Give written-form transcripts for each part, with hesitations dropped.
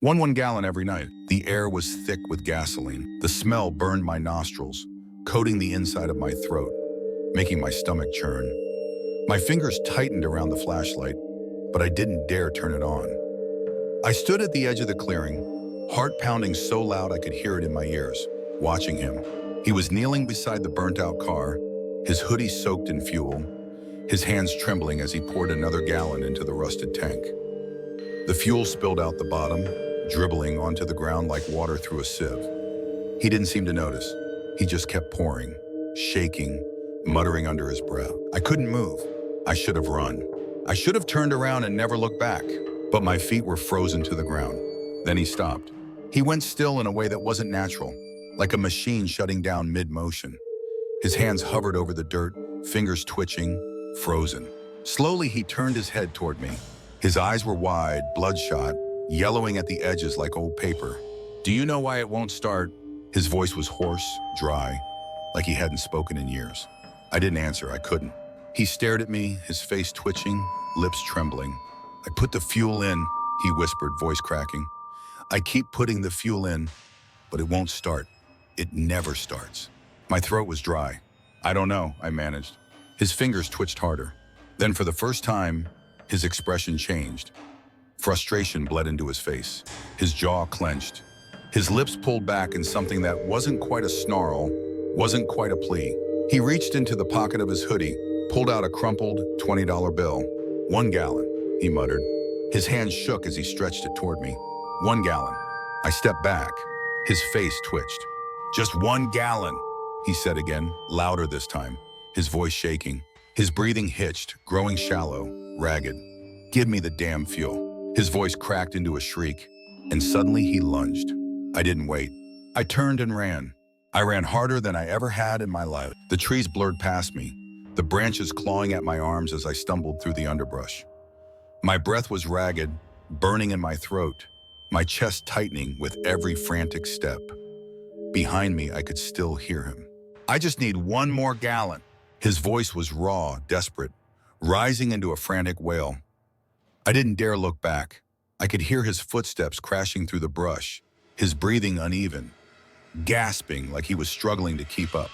One gallon every night. The air was thick with gasoline. The smell burned my nostrils, coating the inside of my throat, making my stomach churn. My fingers tightened around the flashlight, but I didn't dare turn it on. I stood at the edge of the clearing, heart pounding so loud I could hear it in my ears, watching him. He was kneeling beside the burnt-out car, his hoodie soaked in fuel, his hands trembling as he poured another gallon into the rusted tank. The fuel spilled out the bottom, dribbling onto the ground like water through a sieve. He didn't seem to notice. He just kept pouring, shaking, muttering under his breath. I couldn't move. I should have run. I should have turned around and never looked back, but my feet were frozen to the ground. Then he stopped. He went still in a way that wasn't natural, like a machine shutting down mid-motion. His hands hovered over the dirt, fingers twitching, frozen. Slowly, he turned his head toward me. His eyes were wide, bloodshot, yellowing at the edges like old paper. "Do you know why it won't start?" His voice was hoarse, dry, like he hadn't spoken in years. I didn't answer. I couldn't. He stared at me, his face twitching, lips trembling. "I put the fuel in," he whispered, voice cracking. "I keep putting the fuel in, but it won't start. It never starts." My throat was dry. "I don't know," I managed. His fingers twitched harder. Then for the first time, his expression changed. Frustration bled into his face. His jaw clenched. His lips pulled back in something that wasn't quite a snarl, wasn't quite a plea. He reached into the pocket of his hoodie, pulled out a crumpled $20 bill. "1 gallon, he muttered. His hand shook as he stretched it toward me. 1 gallon. I stepped back. His face twitched. "Just 1 gallon, he said again, louder this time, his voice shaking. His breathing hitched, growing shallow, ragged. "Give me the damn fuel." His voice cracked into a shriek, and suddenly he lunged. I didn't wait. I turned and ran. I ran harder than I ever had in my life. The trees blurred past me, the branches clawing at my arms as I stumbled through the underbrush. My breath was ragged, burning in my throat, my chest tightening with every frantic step. Behind me, I could still hear him. "I just need 1 more gallon." His voice was raw, desperate, rising into a frantic wail. I didn't dare look back. I could hear his footsteps crashing through the brush, his breathing uneven, gasping like he was struggling to keep up.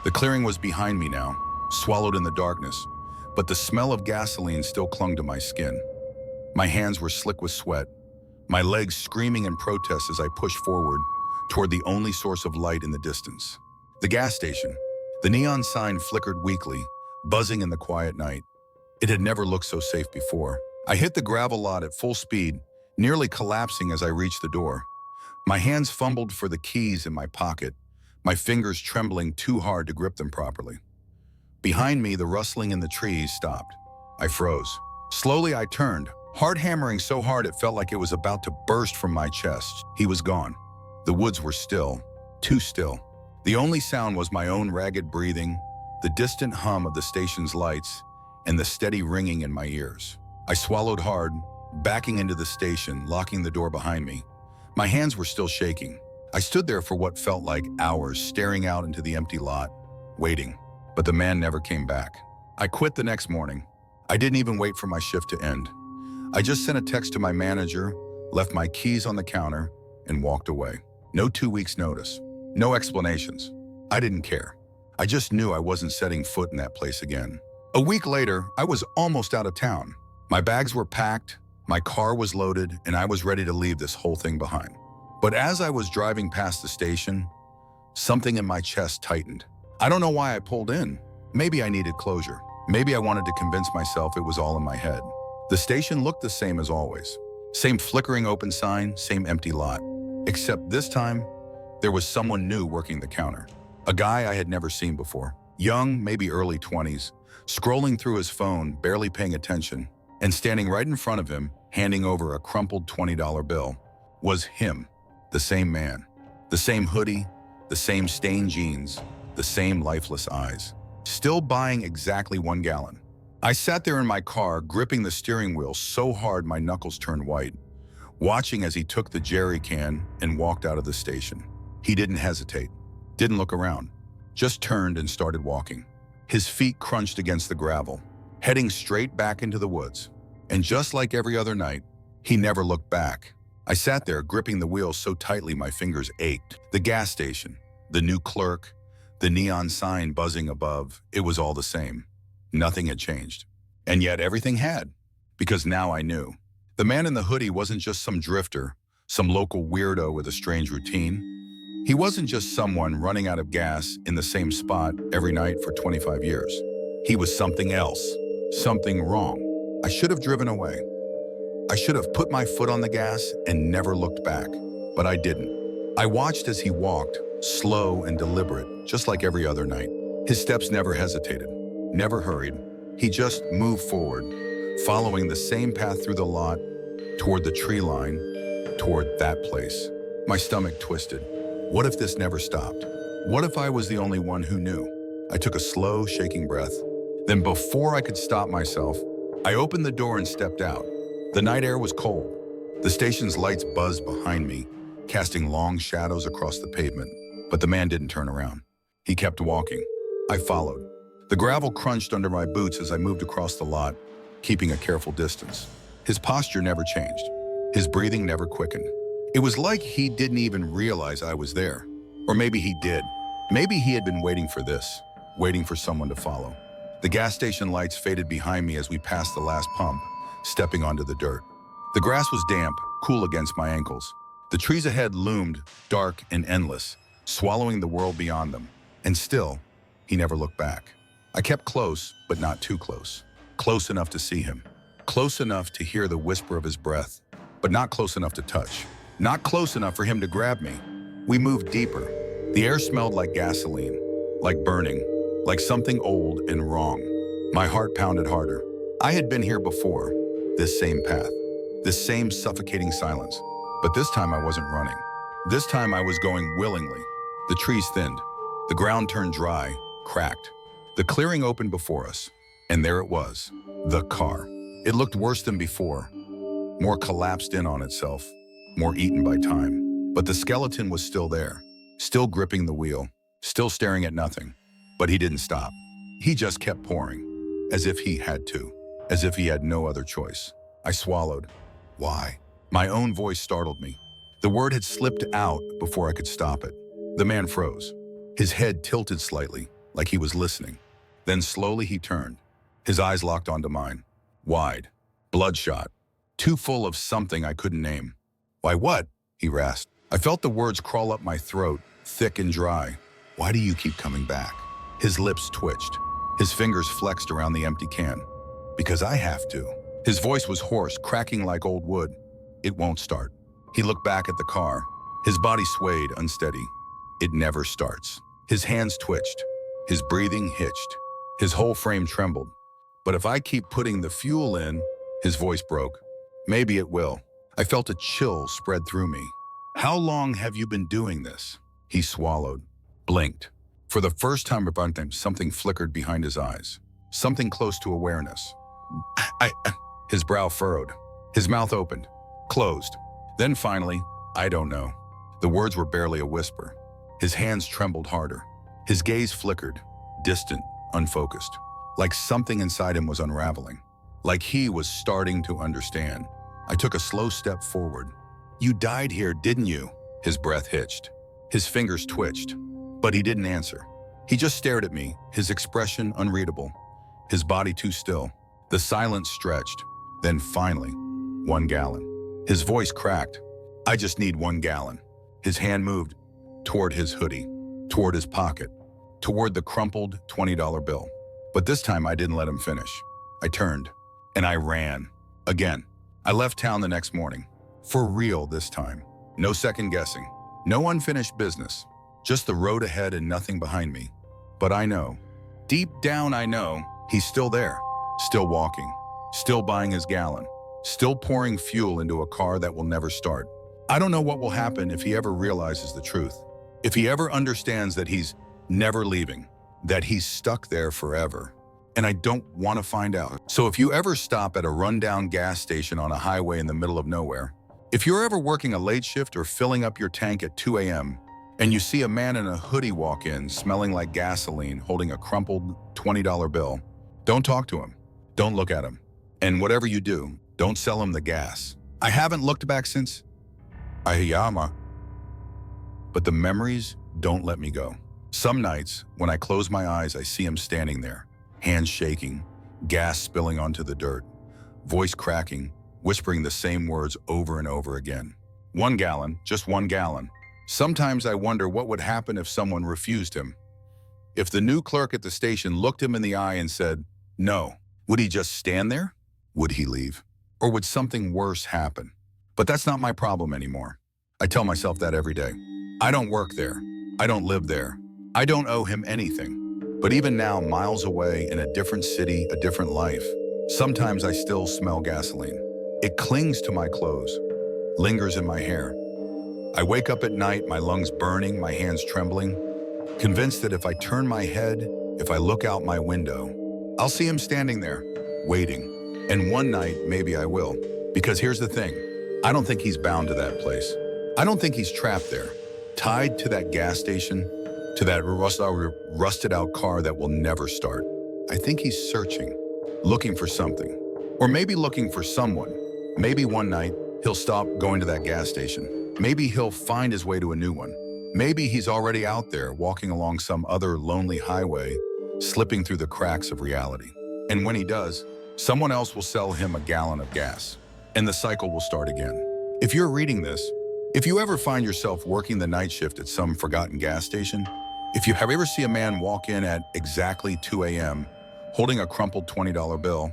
The clearing was behind me now, swallowed in the darkness, but the smell of gasoline still clung to my skin. My hands were slick with sweat, my legs screaming in protest as I pushed forward toward the only source of light in the distance. The gas station. The neon sign flickered weakly, buzzing in the quiet night. It had never looked so safe before. I hit the gravel lot at full speed, nearly collapsing as I reached the door. My hands fumbled for the keys in my pocket, my fingers trembling too hard to grip them properly. Behind me, the rustling in the trees stopped. I froze. Slowly, I turned, heart hammering so hard it felt like it was about to burst from my chest. He was gone. The woods were still, too still. The only sound was my own ragged breathing, the distant hum of the station's lights, and the steady ringing in my ears. I swallowed hard, backing into the station, locking the door behind me. My hands were still shaking. I stood there for what felt like hours, staring out into the empty lot, waiting. But the man never came back. I quit the next morning. I didn't even wait for my shift to end. I just sent a text to my manager, left my keys on the counter, and walked away. No 2 weeks' notice. No explanations. I didn't care. I just knew I wasn't setting foot in that place again. A week later, I was almost out of town. My bags were packed, my car was loaded, and I was ready to leave this whole thing behind. But as I was driving past the station, something in my chest tightened. I don't know why I pulled in. Maybe I needed closure. Maybe I wanted to convince myself it was all in my head. The station looked the same as always. Same flickering open sign, same empty lot. Except this time, there was someone new working the counter. A guy I had never seen before. Young, maybe early 20s, scrolling through his phone, barely paying attention, and standing right in front of him, handing over a crumpled $20 bill, was him, the same man. The same hoodie, the same stained jeans, the same lifeless eyes. Still buying exactly 1 gallon. I sat there in my car, gripping the steering wheel so hard my knuckles turned white, watching as he took the jerry can and walked out of the station. He didn't hesitate, didn't look around, just turned and started walking. His feet crunched against the gravel, heading straight back into the woods. And just like every other night, he never looked back. I sat there, gripping the wheel so tightly my fingers ached. The gas station, the new clerk, the neon sign buzzing above, it was all the same. Nothing had changed. And yet everything had. Because now I knew. The man in the hoodie wasn't just some drifter, some local weirdo with a strange routine. He wasn't just someone running out of gas in the same spot every night for 25 years. He was something else, something wrong. I should have driven away. I should have put my foot on the gas and never looked back, but I didn't. I watched as he walked, slow and deliberate, just like every other night. His steps never hesitated, never hurried. He just moved forward, following the same path through the lot, toward the tree line, toward that place. My stomach twisted. What if this never stopped? What if I was the only one who knew? I took a slow, shaking breath. Then before I could stop myself, I opened the door and stepped out. The night air was cold. The station's lights buzzed behind me, casting long shadows across the pavement. But the man didn't turn around. He kept walking. I followed. The gravel crunched under my boots as I moved across the lot, keeping a careful distance. His posture never changed. His breathing never quickened. It was like he didn't even realize I was there. Or maybe he did. Maybe he had been waiting for this, waiting for someone to follow. The gas station lights faded behind me as we passed the last pump, stepping onto the dirt. The grass was damp, cool against my ankles. The trees ahead loomed, dark and endless, swallowing the world beyond them. And still, he never looked back. I kept close, but not too close. Close enough to see him. Close enough to hear the whisper of his breath, but not close enough to touch. Not close enough for him to grab me. We moved deeper. The air smelled like gasoline, like burning, like something old and wrong. My heart pounded harder. I had been here before, this same path, this same suffocating silence. But this time I wasn't running. This time I was going willingly. The trees thinned. The ground turned dry, cracked. The clearing opened before us, and there it was, the car. It looked worse than before, more collapsed in on itself, more eaten by time. But the skeleton was still there, still gripping the wheel, still staring at nothing. But he didn't stop. He just kept pouring, as if he had to, as if he had no other choice. I swallowed. Why? My own voice startled me. The word had slipped out before I could stop it. The man froze. His head tilted slightly, like he was listening. Then slowly he turned. His eyes locked onto mine. Wide, bloodshot, too full of something I couldn't name. Why what? He rasped. I felt the words crawl up my throat, thick and dry. Why do you keep coming back? His lips twitched. His fingers flexed around the empty can. Because I have to. His voice was hoarse, cracking like old wood. It won't start. He looked back at the car. His body swayed, unsteady. It never starts. His hands twitched. His breathing hitched. His whole frame trembled. But if I keep putting the fuel in, his voice broke. Maybe it will. I felt a chill spread through me. How long have you been doing this? He swallowed, blinked. For the first time about him, something flickered behind his eyes. Something close to awareness. His brow furrowed. His mouth opened, closed. Then finally, I don't know. The words were barely a whisper. His hands trembled harder. His gaze flickered, distant, unfocused. Like something inside him was unraveling. Like he was starting to understand. I took a slow step forward. You died here, didn't you? His breath hitched. His fingers twitched. But he didn't answer. He just stared at me, his expression unreadable. His body too still. The silence stretched. Then finally, 1 gallon. His voice cracked. I just need 1 gallon. His hand moved toward his hoodie, toward his pocket, toward the crumpled $20 bill. But this time I didn't let him finish. I turned, and I ran. Again. I left town the next morning. For real this time. No second guessing. No unfinished business. Just the road ahead and nothing behind me. But I know, deep down I know, he's still there. Still walking. Still buying his gallon. Still pouring fuel into a car that will never start. I don't know what will happen if he ever realizes the truth. If he ever understands that he's never leaving. That he's stuck there forever. And I don't want to find out. So if you ever stop at a rundown gas station on a highway in the middle of nowhere, if you're ever working a late shift or filling up your tank at 2 a.m., and you see a man in a hoodie walk in, smelling like gasoline, holding a crumpled $20 bill, don't talk to him. Don't look at him. And whatever you do, don't sell him the gas. I haven't looked back since. Ayama. But the memories don't let me go. Some nights, when I close my eyes, I see him standing there, hands shaking, gas spilling onto the dirt, voice cracking, whispering the same words over and over again. 1 gallon, just 1 gallon. Sometimes I wonder what would happen if someone refused him. If the new clerk at the station looked him in the eye and said, no, would he just stand there? Would he leave? Or would something worse happen? But that's not my problem anymore. I tell myself that every day. I don't work there. I don't live there. I don't owe him anything. But even now, miles away in a different city, a different life, sometimes I still smell gasoline. It clings to my clothes, lingers in my hair. I wake up at night, my lungs burning, my hands trembling, convinced that if I turn my head, if I look out my window, I'll see him standing there, waiting. And one night, maybe I will. Because here's the thing, I don't think he's bound to that place. I don't think he's trapped there, tied to that gas station, to that rusted out car that will never start. I think he's searching, looking for something, or maybe looking for someone. Maybe one night, he'll stop going to that gas station. Maybe he'll find his way to a new one. Maybe he's already out there walking along some other lonely highway, slipping through the cracks of reality. And when he does, someone else will sell him a gallon of gas, and the cycle will start again. If you're reading this, if you ever find yourself working the night shift at some forgotten gas station, if you ever see a man walk in at exactly 2 a.m., holding a crumpled $20 bill,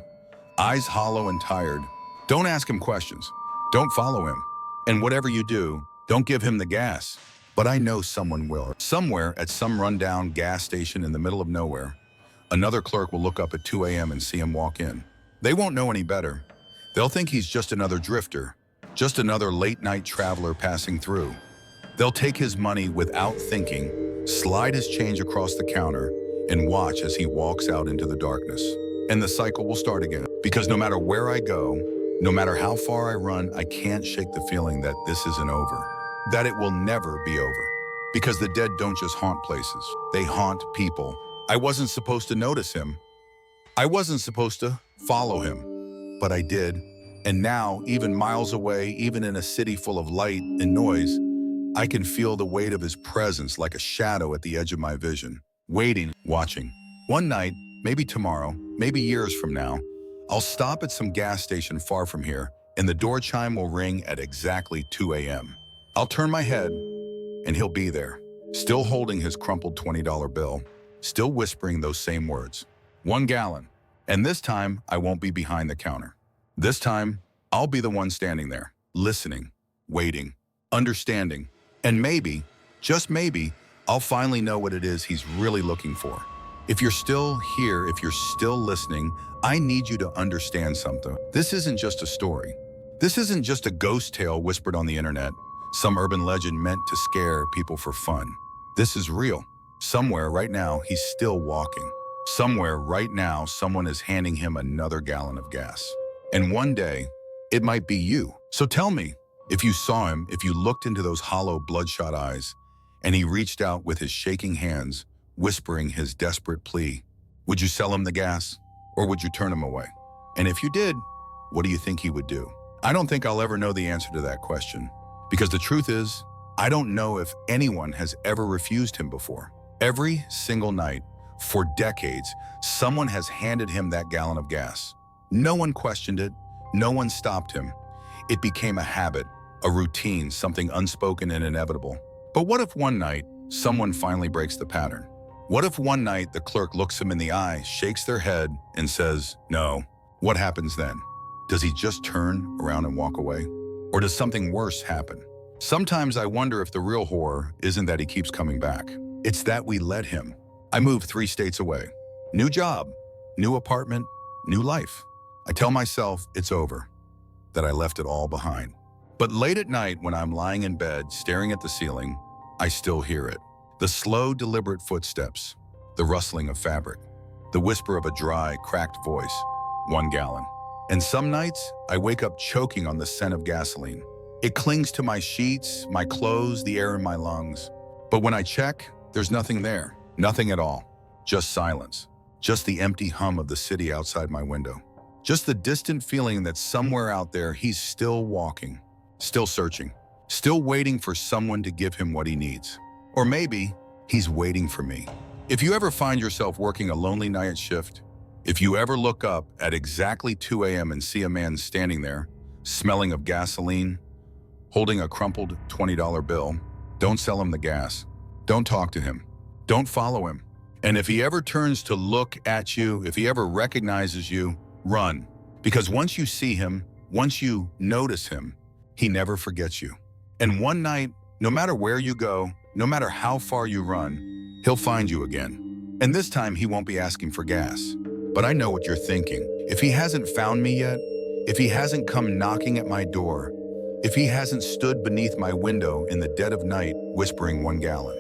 eyes hollow and tired, don't ask him questions. Don't follow him. And whatever you do, don't give him the gas. But I know someone will. Somewhere at some rundown gas station in the middle of nowhere, another clerk will look up at 2 a.m. and see him walk in. They won't know any better. They'll think he's just another drifter, just another late-night traveler passing through. They'll take his money without thinking, slide his change across the counter, and watch as he walks out into the darkness. And the cycle will start again. Because no matter where I go, no matter how far I run, I can't shake the feeling that this isn't over, that it will never be over. Because the dead don't just haunt places, they haunt people. I wasn't supposed to notice him. I wasn't supposed to follow him, but I did. And now, even miles away, even in a city full of light and noise, I can feel the weight of his presence like a shadow at the edge of my vision, waiting, watching. One night, maybe tomorrow, maybe years from now, I'll stop at some gas station far from here, and the door chime will ring at exactly 2 a.m. I'll turn my head, and he'll be there, still holding his crumpled $20 bill, still whispering those same words. 1 gallon. And this time, I won't be behind the counter. This time, I'll be the one standing there, listening, waiting, understanding. And maybe, just maybe, I'll finally know what it is he's really looking for. If you're still here, if you're still listening, I need you to understand something. This isn't just a story. This isn't just a ghost tale whispered on the internet, some urban legend meant to scare people for fun. This is real. Somewhere right now, he's still walking. Somewhere right now, someone is handing him another gallon of gas. And one day, it might be you. So tell me, if you saw him, if you looked into those hollow, bloodshot eyes, and he reached out with his shaking hands, whispering his desperate plea, would you sell him the gas, or would you turn him away? And if you did, what do you think he would do? I don't think I'll ever know the answer to that question, because the truth is, I don't know if anyone has ever refused him before. Every single night, for decades, someone has handed him that gallon of gas. No one questioned it, no one stopped him. It became a habit, a routine, something unspoken and inevitable. But what if one night, someone finally breaks the pattern? What if one night the clerk looks him in the eye, shakes their head, and says, no? What happens then? Does he just turn around and walk away? Or does something worse happen? Sometimes I wonder if the real horror isn't that he keeps coming back. It's that we let him. I moved 3 states away. New job, new apartment, new life. I tell myself it's over, that I left it all behind. But late at night when I'm lying in bed, staring at the ceiling, I still hear it. The slow, deliberate footsteps, the rustling of fabric, the whisper of a dry, cracked voice, 1 gallon. And some nights, I wake up choking on the scent of gasoline. It clings to my sheets, my clothes, the air in my lungs. But when I check, there's nothing there, nothing at all. Just silence, just the empty hum of the city outside my window. Just the distant feeling that somewhere out there, he's still walking, still searching, still waiting for someone to give him what he needs. Or maybe he's waiting for me. If you ever find yourself working a lonely night shift, if you ever look up at exactly 2 a.m. and see a man standing there, smelling of gasoline, holding a crumpled $20 bill, don't sell him the gas. Don't talk to him. Don't follow him. And if he ever turns to look at you, if he ever recognizes you, run. Because once you see him, once you notice him, he never forgets you. And one night, no matter where you go, no matter how far you run, he'll find you again. And this time he won't be asking for gas. But I know what you're thinking. If he hasn't found me yet, if he hasn't come knocking at my door, if he hasn't stood beneath my window in the dead of night whispering 1 gallon,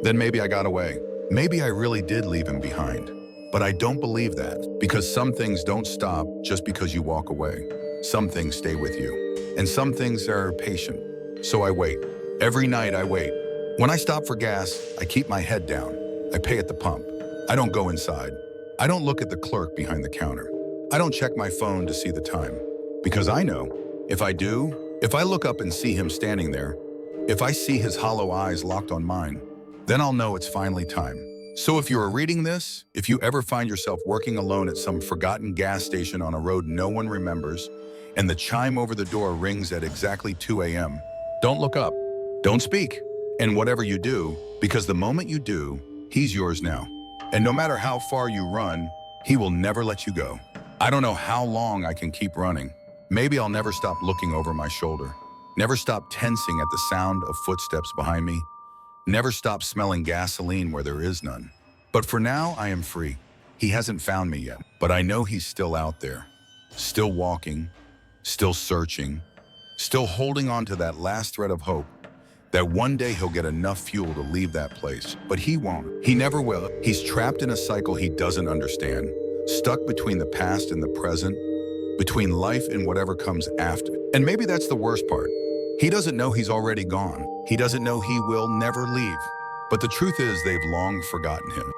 then maybe I got away. Maybe I really did leave him behind. But I don't believe that, because some things don't stop just because you walk away. Some things stay with you, and some things are patient. So I wait. Every night I wait. When I stop for gas, I keep my head down. I pay at the pump. I don't go inside. I don't look at the clerk behind the counter. I don't check my phone to see the time. Because I know, if I do, if I look up and see him standing there, if I see his hollow eyes locked on mine, then I'll know it's finally time. So if you are reading this, if you ever find yourself working alone at some forgotten gas station on a road no one remembers, and the chime over the door rings at exactly 2 a.m., don't look up, don't speak, and whatever you do, because the moment you do, he's yours now. And no matter how far you run, he will never let you go. I don't know how long I can keep running. Maybe I'll never stop looking over my shoulder, never stop tensing at the sound of footsteps behind me, never stop smelling gasoline where there is none. But for now, I am free. He hasn't found me yet, but I know he's still out there, still walking, still searching, still holding on to that last thread of hope that one day he'll get enough fuel to leave that place. But he won't. He never will. He's trapped in a cycle he doesn't understand, stuck between the past and the present, between life and whatever comes after. And maybe that's the worst part. He doesn't know he's already gone. He doesn't know he will never leave. But the truth is they've long forgotten him.